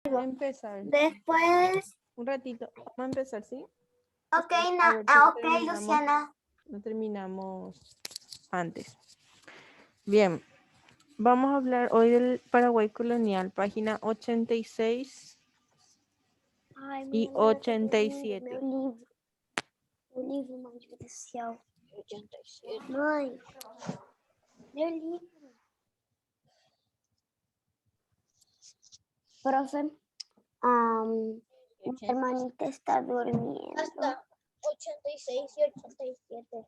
Voy a empezar. Después, Un ratito. Vamos a empezar, ¿sí? ok, A ver si no ok, Luciana. no terminamos antes. Bien. Vamos a hablar hoy del Paraguay colonial, página 86 Ay, y mañana voy a sacar 87. meu livro mais especial. 87. Mãe, meu livro. Profe, mi hermanita está durmiendo. Hasta 86 y 87.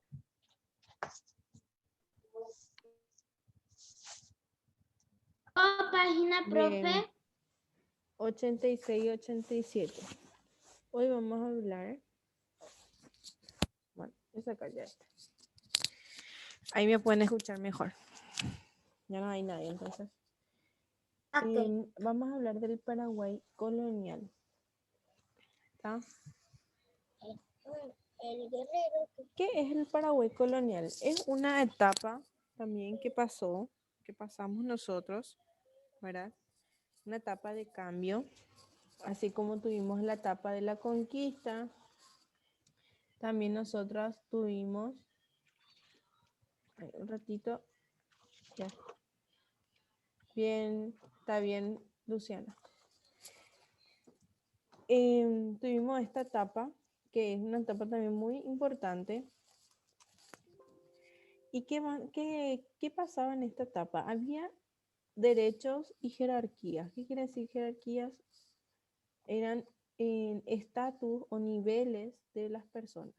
Oh, página, profe. Bien. 86 y 87. Hoy vamos a hablar. Bueno, voy a sacar ya esta. Ahí me pueden escuchar mejor. Ya no hay nadie, entonces. Ok. Vamos a hablar del Paraguay colonial. ¿Está? El guerrero. ¿Qué es el Paraguay colonial? Es una etapa también que pasamos nosotros, ¿verdad? Una etapa de cambio, así como tuvimos la etapa de la conquista, también nosotras tuvimos, un ratito, ya, bien, está bien, Luciana. Tuvimos esta etapa, que es una etapa también muy importante. ¿Y qué pasaba en esta etapa? Había derechos y jerarquías. ¿Qué quiere decir jerarquías? Eran estatus o niveles de las personas.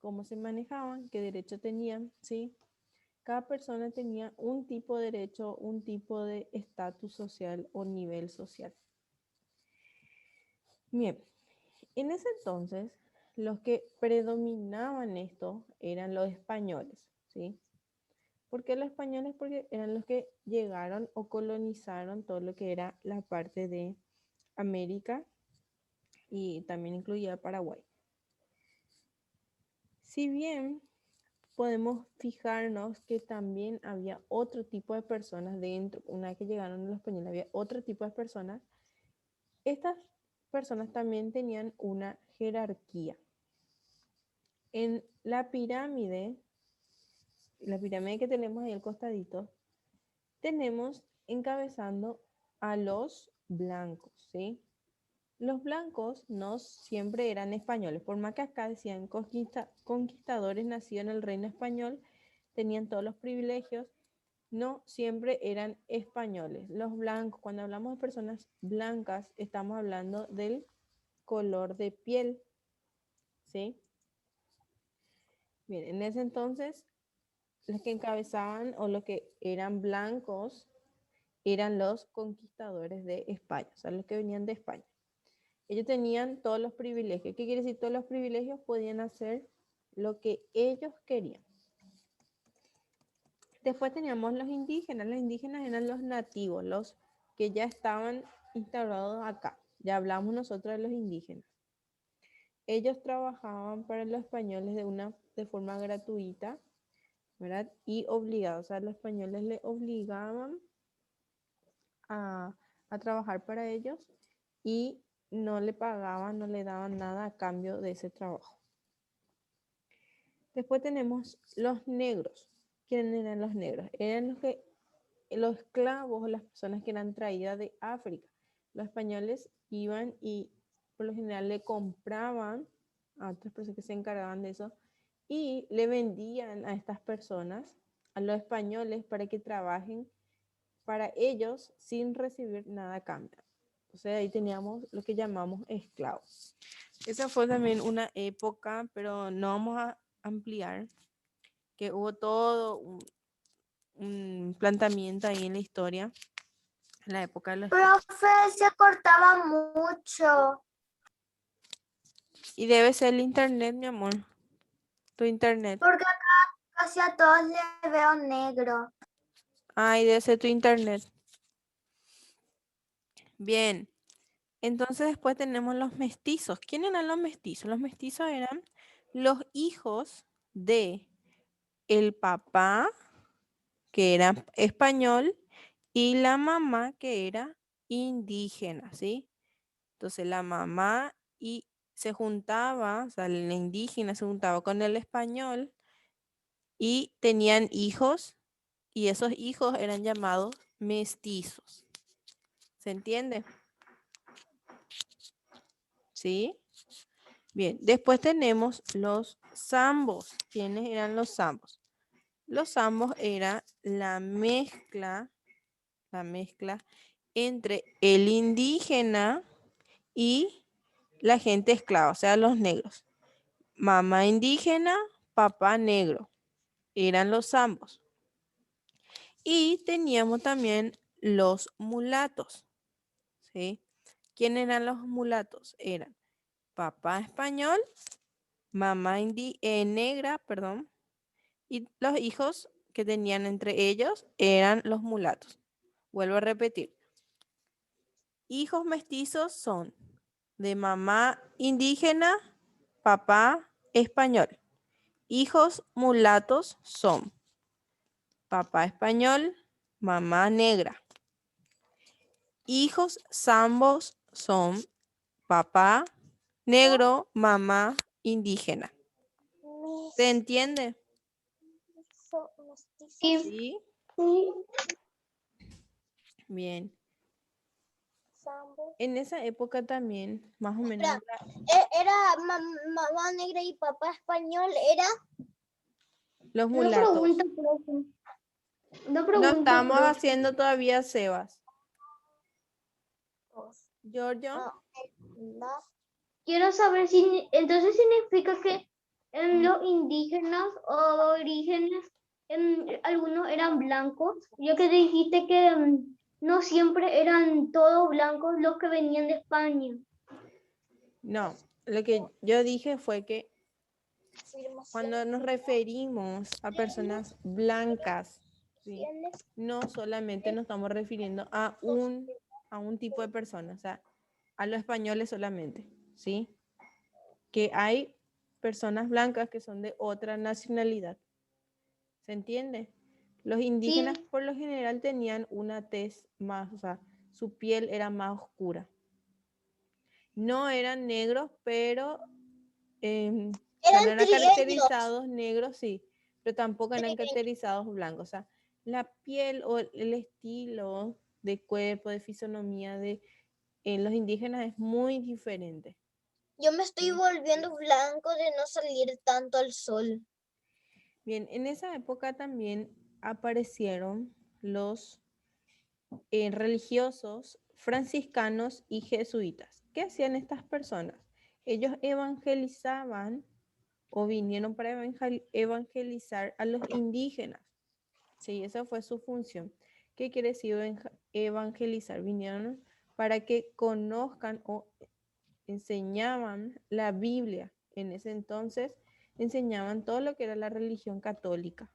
Cómo se manejaban, qué derecho tenían, ¿sí? Cada persona tenía un tipo de derecho, un tipo de estatus social o nivel social. Bien, en ese entonces, los que predominaban esto eran los españoles, ¿sí? ¿Por qué los españoles? Porque eran los que llegaron o colonizaron todo lo que era la parte de América y también incluía Paraguay. Si bien podemos fijarnos que también había otro tipo de personas dentro, una vez que llegaron los españoles, había otro tipo de personas, estas personas también tenían una jerarquía. En la pirámide que tenemos ahí al costadito, tenemos encabezando a los blancos, ¿sí? Los blancos no siempre eran españoles, por más que acá decían conquistadores nacidos en el reino español, tenían todos los privilegios, no siempre eran españoles. Los blancos, cuando hablamos de personas blancas, estamos hablando del color de piel, ¿sí? Bien, en ese entonces, los que encabezaban o los que eran blancos eran los conquistadores de España, o sea, los que venían de España. Ellos tenían todos los privilegios. ¿Qué quiere decir todos los privilegios? Podían hacer lo que ellos querían. Después teníamos los indígenas. Los indígenas eran los nativos, los que ya estaban instaurados acá. Ya hablamos nosotros de los indígenas. Ellos trabajaban para los españoles de forma gratuita, ¿verdad? Y obligados. O sea, los españoles le obligaban a, a trabajar para ellos y no le pagaban, no le daban nada a cambio de ese trabajo. Después tenemos los negros. ¿Quiénes eran los negros? Eran los esclavos o las personas que eran traídas de África. Los españoles iban y por lo general le compraban a otras personas que se encargaban de eso y le vendían a estas personas, a los españoles, para que trabajen para ellos sin recibir nada a cambio. O sea, ahí teníamos lo que llamamos esclavos. Esa fue también una época, pero no vamos a ampliar, que hubo todo un planteamiento ahí en la historia, en la época de los esclavos. Profe, se cortaba mucho. Y debe ser el internet, mi amor. Tu internet. Porque acá casi a todos les veo negro. Ay, debe ser tu internet. Bien. Entonces después tenemos los mestizos. ¿Quiénes eran los mestizos? Los mestizos eran los hijos de el papá, que era español, y la mamá, que era indígena, ¿sí? Entonces la mamá y se juntaba, o sea, el indígena se juntaba con el español y tenían hijos y esos hijos eran llamados mestizos. ¿Se entiende? ¿Sí? Bien, después tenemos los zambos. ¿Quiénes eran los zambos? Los zambos era la mezcla entre el indígena y la gente esclava, o sea, los negros. Mamá indígena, papá negro. Eran los zambos. Y teníamos también los mulatos, ¿sí? ¿Quién eran los mulatos? Eran papá español, mamá negra, perdón, y los hijos que tenían entre ellos eran los mulatos. Vuelvo a repetir. Hijos mestizos son de mamá indígena, papá español. Hijos mulatos son papá español, mamá negra. Hijos zambos son papá negro, mamá indígena. ¿Se entiende? Sí. Sí. Sí. Bien. En esa época también, más o menos. Era mamá negra y papá español, era. Los Una mulatos. pregunta, profe. Una No pregunta, estamos profe. haciendo todavía Sebas. Giorgio. Quiero saber si entonces significa que en los indígenas o orígenes algunos eran blancos, ya que dijiste que no siempre eran todos blancos los que venían de España. No, lo que yo dije fue que cuando nos referimos a personas blancas, ¿sí? No solamente nos estamos refiriendo a un tipo de persona, o sea, a los españoles solamente, ¿sí? Que hay personas blancas que son de otra nacionalidad. ¿Se entiende? Los indígenas por lo general tenían una tez más, o sea, su piel era más oscura. No eran negros, pero o sea, no eran caracterizados negros, sí, pero tampoco eran caracterizados blancos. O sea, la piel o el estilo de cuerpo, de fisonomía de los indígenas es muy diferente. Yo me estoy volviendo blanco de no salir tanto al sol. Bien, en esa época también aparecieron los religiosos franciscanos y jesuitas. ¿Qué hacían estas personas? Ellos evangelizaban o vinieron para evangelizar a los indígenas. Sí, esa fue su función. ¿Qué quiere decir evangelizar? Vinieron para que conozcan o enseñaban la Biblia. En ese entonces enseñaban todo lo que era la religión católica.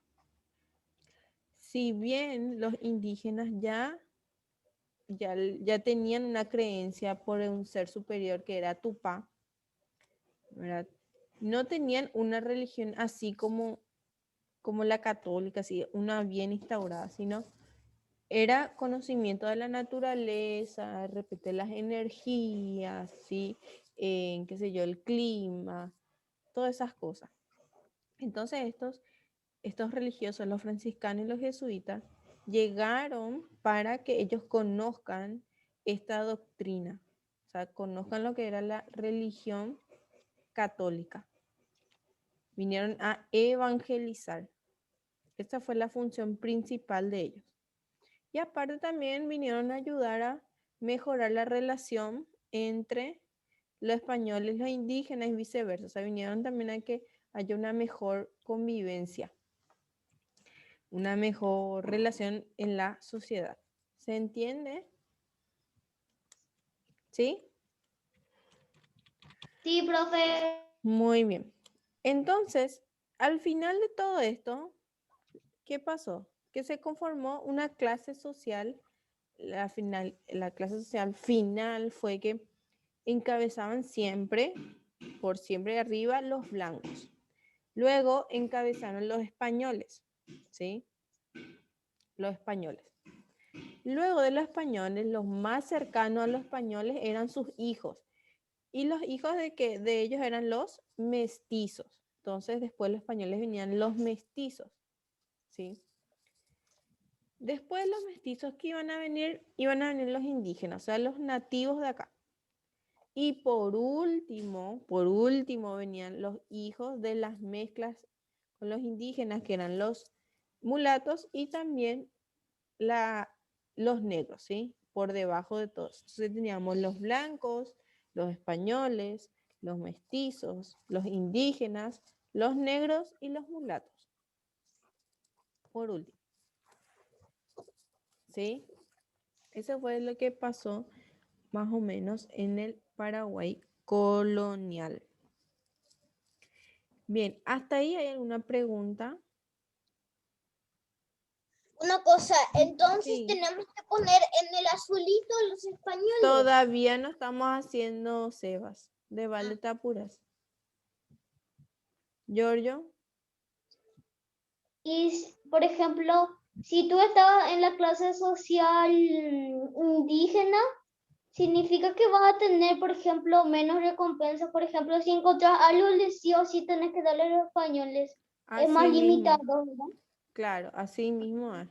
Si bien los indígenas ya tenían una creencia por un ser superior que era Tupá, ¿verdad? No tenían una religión así como la católica, así, una bien instaurada, sino era conocimiento de la naturaleza, repetir las energías, ¿sí? Qué sé yo, el clima, todas esas cosas. Entonces estos religiosos, los franciscanos y los jesuitas, llegaron para que ellos conozcan esta doctrina, o sea, conozcan lo que era la religión católica. Vinieron a evangelizar. Esta fue la función principal de ellos. Y aparte también vinieron a ayudar a mejorar la relación entre los españoles, los indígenas y viceversa. O sea, vinieron también a que haya una mejor convivencia, una mejor relación en la sociedad. ¿Se entiende? ¿Sí? Sí, profe. Muy bien. Entonces, al final de todo esto, ¿qué pasó? Que se conformó una clase social. La clase social final fue que encabezaban siempre, por siempre arriba, los blancos. Luego encabezaron los españoles, ¿sí? Los españoles. Luego de los españoles, los más cercanos a los españoles eran sus hijos. Y los hijos de ellos eran los mestizos. Entonces, después de los españoles venían los mestizos. ¿Sí? Después los mestizos que iban a venir los indígenas, o sea, los nativos de acá. Y por último venían los hijos de las mezclas con los indígenas, que eran los mulatos y también los negros, ¿sí? Por debajo de todos. Entonces teníamos los blancos, los españoles, los mestizos, los indígenas, los negros y los mulatos. Por último. ¿Sí? Eso fue lo que pasó más o menos en el Paraguay colonial. Bien, ¿hasta ahí hay alguna pregunta? Una cosa, entonces Sí. tenemos que poner en el azulito los españoles. Todavía no estamos haciendo Sebas. De vale te apuras. Giorgio. Y, por ejemplo, si tú estabas en la clase social indígena, significa que vas a tener, por ejemplo, menos recompensas. Por ejemplo, si encontrás algo, sí o sí tenés que darle a los españoles. Es más Así mismo. limitado, ¿verdad? Claro, así mismo es.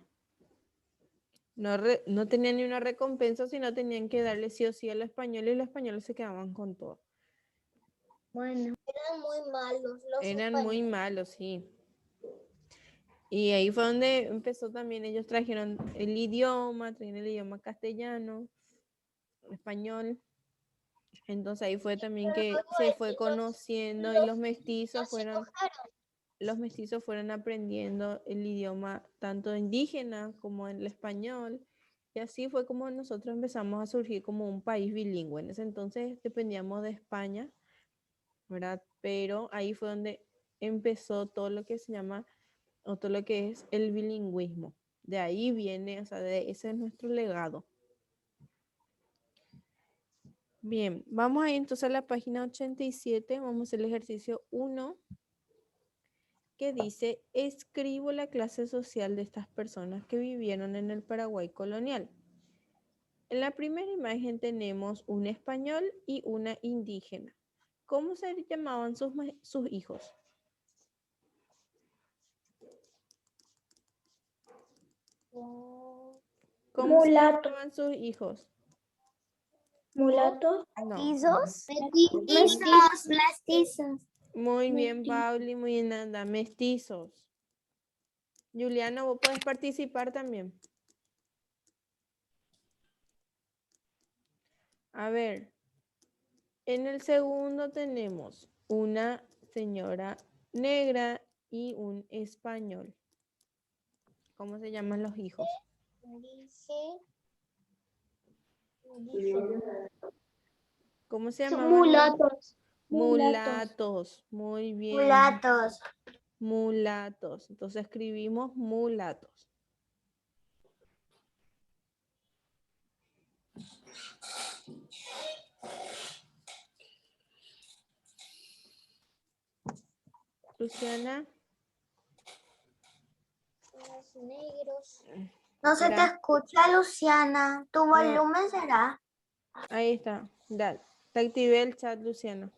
No tenían ni una recompensa, sino tenían que darle sí o sí a los españoles y los españoles se quedaban con todo. Bueno. Eran muy malos los Eran españoles. muy malos, sí. Y ahí fue donde empezó también, ellos trajeron el idioma castellano, español. Entonces ahí fue también que se fue conociendo y los mestizos fueron aprendiendo el idioma tanto indígena como el español. Y así fue como nosotros empezamos a surgir como un país bilingüe. En ese entonces dependíamos de España, ¿verdad? Pero ahí fue donde empezó todo lo que se llama, o todo lo que es el bilingüismo. De ahí viene, o sea, ese es nuestro legado. Bien, vamos a ir entonces a la página 87, vamos a hacer el ejercicio 1, que dice, escribo la clase social de estas personas que vivieron en el Paraguay colonial. En la primera imagen tenemos un español y una indígena. ¿Cómo se llamaban sus hijos? ¿Cómo se llamaban sus hijos? ¿Mulatos? No. Mestizos. Muy bien, Pauli, muy bien, Nanda. Mestizos. Juliana, vos podés participar también. A ver, en el segundo tenemos una señora negra y un español. ¿Cómo se llaman los hijos? ¿Cómo se llaman? Mulatos. Mulatos. Muy bien. Mulatos. Mulatos. Entonces escribimos mulatos. Luciana. Los negros. No se te escucha, Luciana. ¿Tu volumen será? Ahí está. Dale. Te activé el chat, Luciana.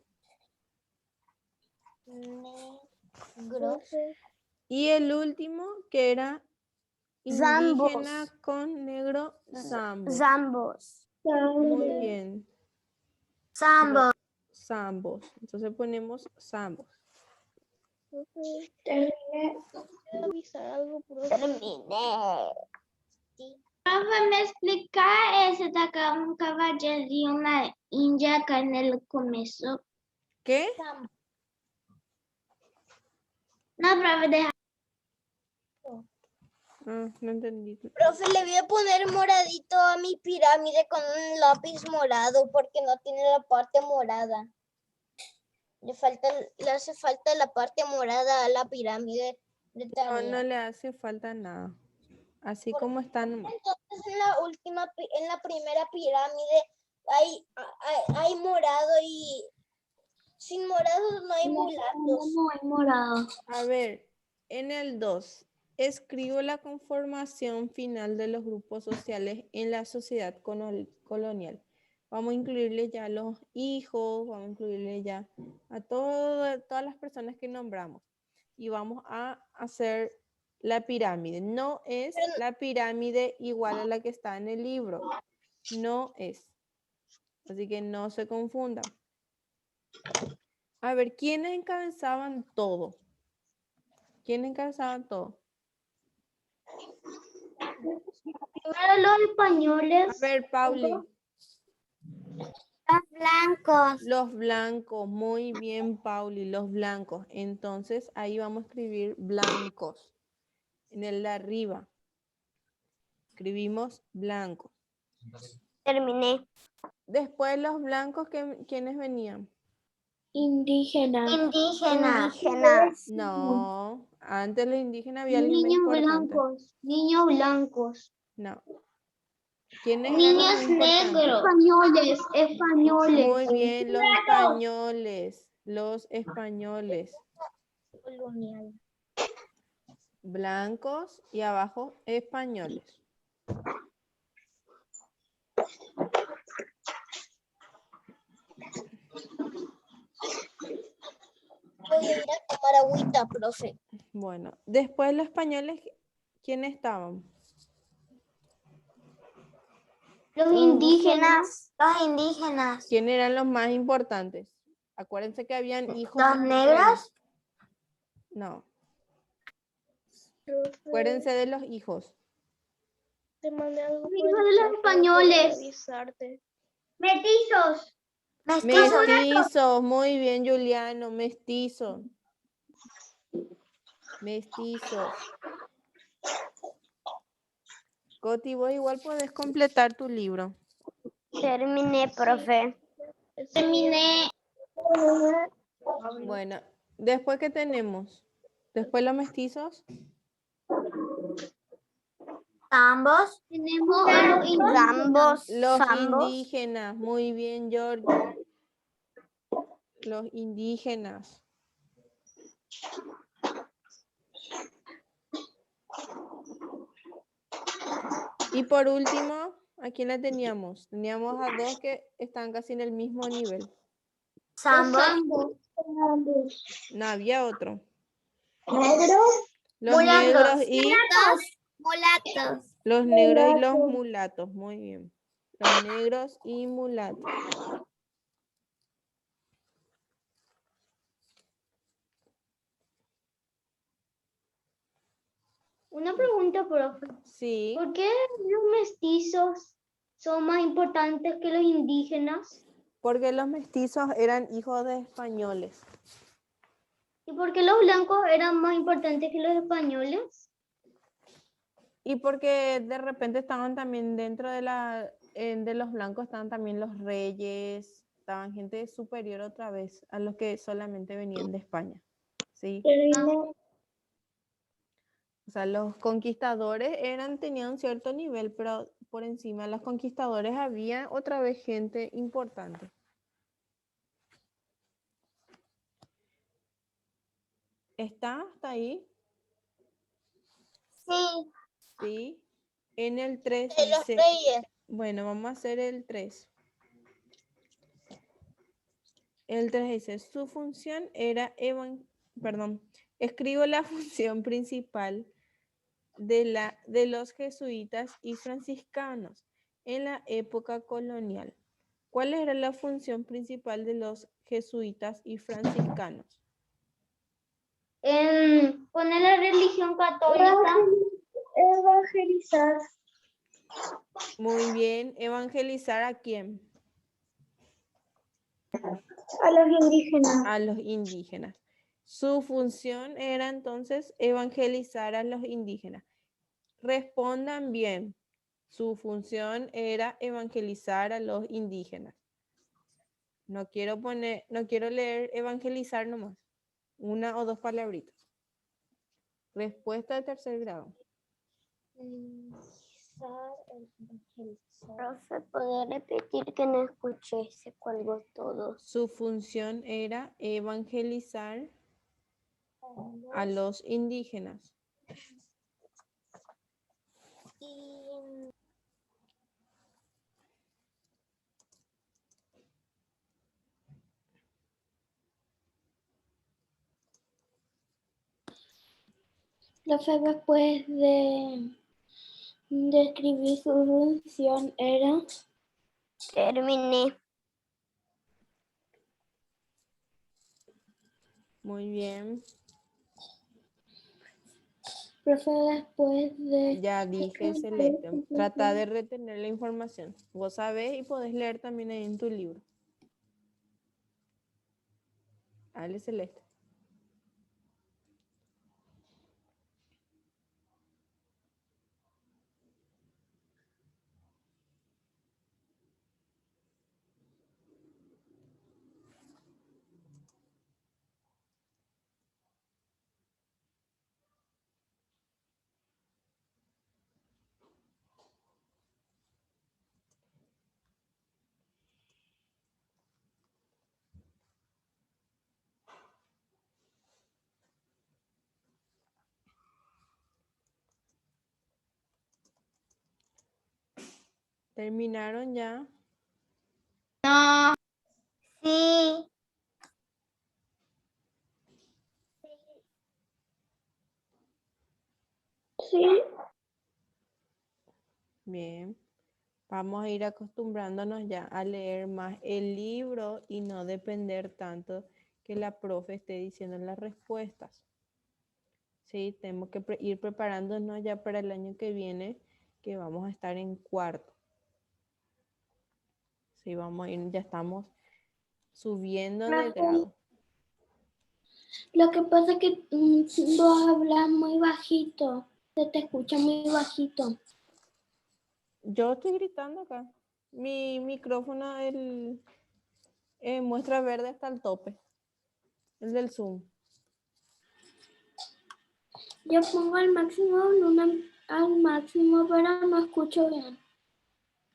Negros. Y el último, que era indígena Zambos. con negro, zambos. Zambos. Muy bien. Zambos. Zambos. Entonces ponemos zambos. Terminé. Profe, ¿me explica ese de acá un caballero y una india acá en el comienzo? ¿Qué? No, profe, deja. No entendí. Profe, le voy a poner moradito a mi pirámide con un lápiz morado porque no tiene la parte morada. Le hace falta la parte morada a la pirámide de tarea. No le hace falta nada. Así como están. Entonces en la primera pirámide hay morado y sin morado no hay mulatos. No hay morado. A ver, en el 2, Escribo la conformación final de los grupos sociales en la sociedad colonial. Vamos a incluirle ya a los hijos, vamos a incluirle ya a todas las personas que nombramos. Y vamos a hacer la pirámide. No es la pirámide igual a la que está en el libro. No es. Así que no se confundan. A ver, ¿quiénes encabezaban todo? ¿Quiénes encabezaban todo? Primero los españoles. A ver, Pauli. Los blancos. Los blancos, muy bien, Pauli, los blancos. Entonces, ahí vamos a escribir blancos. En el de arriba. Escribimos blancos. Terminé. Después los blancos, ¿quiénes venían? Indígenas. Indígenas. No, antes los indígenas había alguien más Niños importante. blancos. Niños blancos. No. ¿Quiénes eran los más importantes? Españoles. Españoles. Muy bien, los españoles. Los españoles. Colonial. Blancos y abajo españoles. Voy a ir a tomar agüita, profe. Bueno, después los españoles, ¿quiénes estaban? Los indígenas. Los indígenas. ¿Quiénes eran los más importantes? Acuérdense que habían hijos. Los negros. No. Acuérdense de los hijos. Te mandé algo por Hijos el de los chat, pero españoles. puedo avisarte. Metizos. Mestizos, muy bien, Juliano, mestizos. Mestizos. Coti, vos igual podés completar tu libro. Terminé, profe. Terminé. Bueno, después ¿qué tenemos? Después los mestizos. Ambos. Tenemos a los indígenas. Ambos. Los Ambos. indígenas, muy bien, George. Los indígenas. Y por último, ¿a quién la teníamos? Teníamos a dos que están casi en el mismo nivel. Ambos. No había otro. Negros. Los negros y Mulatos. los negros y los mulatos, muy bien. Los negros y mulatos. Una pregunta, profe. Sí, ¿Por qué los mestizos son más importantes que los indígenas? porque los mestizos eran hijos de españoles. ¿Y por qué los blancos eran más importantes que los españoles? Y porque de repente estaban también dentro de de los blancos, estaban también los reyes, estaban gente superior otra vez a los que solamente venían de España. ¿Sí? O sea, los conquistadores tenían un cierto nivel, pero por encima de los conquistadores había otra vez gente importante. ¿Está hasta ahí? Sí. Sí. En el 3 De los dice, reyes. bueno, vamos a hacer el 3. El 3 dice, su función era, escribo la función principal de los jesuitas y franciscanos en la época colonial. ¿Cuál era la función principal de los jesuitas y franciscanos? Poner la religión católica. Evangelizar. Muy bien, ¿evangelizar a quién? A los indígenas. A los indígenas. Su función era entonces evangelizar a los indígenas. Respondan bien. Su función era evangelizar a los indígenas. No quiero leer evangelizar nomás. Una o dos palabritas. Respuesta de tercer grado. Profe, ¿puede repetir que no escuché? Se colgó todo. Su función era evangelizar a los indígenas. Profe, después de escribir su función era Terminé. Muy bien. profe, después de Ya dije, Celeste. Trata de retener la información. Vos sabés y podés leer también ahí en tu libro. Dale, Celeste. ¿Terminaron ya? No. Sí. sí. Bien. Vamos a ir acostumbrándonos ya a leer más el libro y no depender tanto que la profe esté diciendo las respuestas. Sí, tenemos que ir preparándonos ya para el año que viene, que vamos a estar en cuarto. Sí, vamos a ir, ya estamos subiendo de grado. Lo que pasa es que vos hablas muy bajito, se te escucha muy bajito. Yo estoy gritando acá. Mi micrófono muestra verde hasta el tope. El del Zoom. Yo pongo al máximo volumen, al máximo, pero no escucho bien.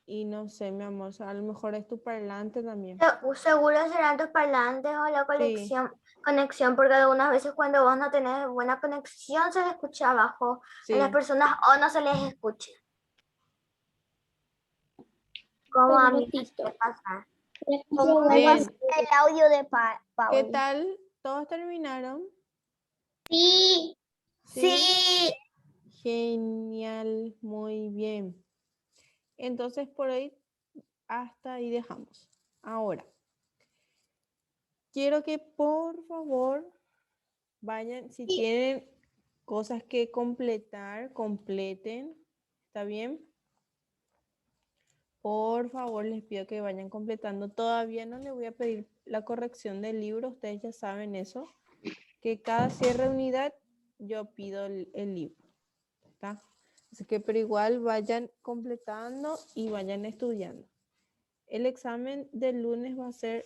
Y no sé, mi amor, a lo mejor es tu parlante también. Seguro serán tus parlantes o la conexión, porque algunas veces cuando vos no tenés buena conexión se le escucha abajo Sí. a las personas o no se les escucha. Como a mí me suele pasar. Bien. El audio de Paola. ¿Qué tal? ¿Todos terminaron? Sí. Sí. Genial, muy bien. Entonces por ahí hasta ahí dejamos. Ahora, quiero que por favor vayan, si tienen cosas que completar, completen. ¿Está bien? Por favor, les pido que vayan completando. Todavía no les voy a pedir la corrección del libro, ustedes ya saben eso, que cada cierre de unidad yo pido el libro. ¿Está? Así que, pero igual vayan completando y vayan estudiando. El examen del lunes va a ser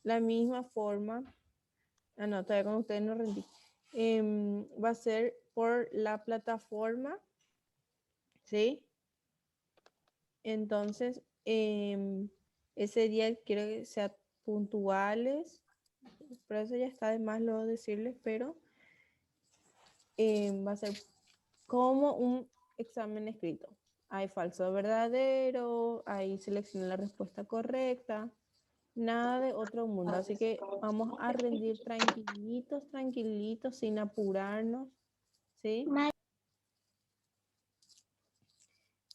la misma forma. Ah, no, todavía con ustedes no rendí. Va a ser por la plataforma, ¿sí? Entonces, ese día quiero que sean puntuales, pero eso ya está de más luego decirles, pero va a ser como un examen escrito. Hay falso o verdadero, ahí selecciona la respuesta correcta, nada de otro mundo. Así que vamos a rendir tranquilitos, tranquilitos, sin apurarnos, ¿sí?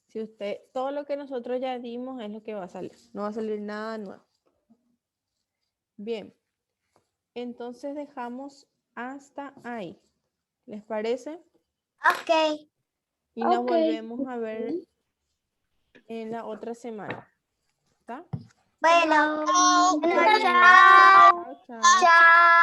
Si usted, todo lo que nosotros ya dimos es lo que va a salir, no va a salir nada nuevo. Bien, entonces dejamos hasta ahí. ¿Les parece? Ok. Y nos volvemos a ver en la otra semana. ¿Está? Bueno. Chao. Chao. Chao. Chao.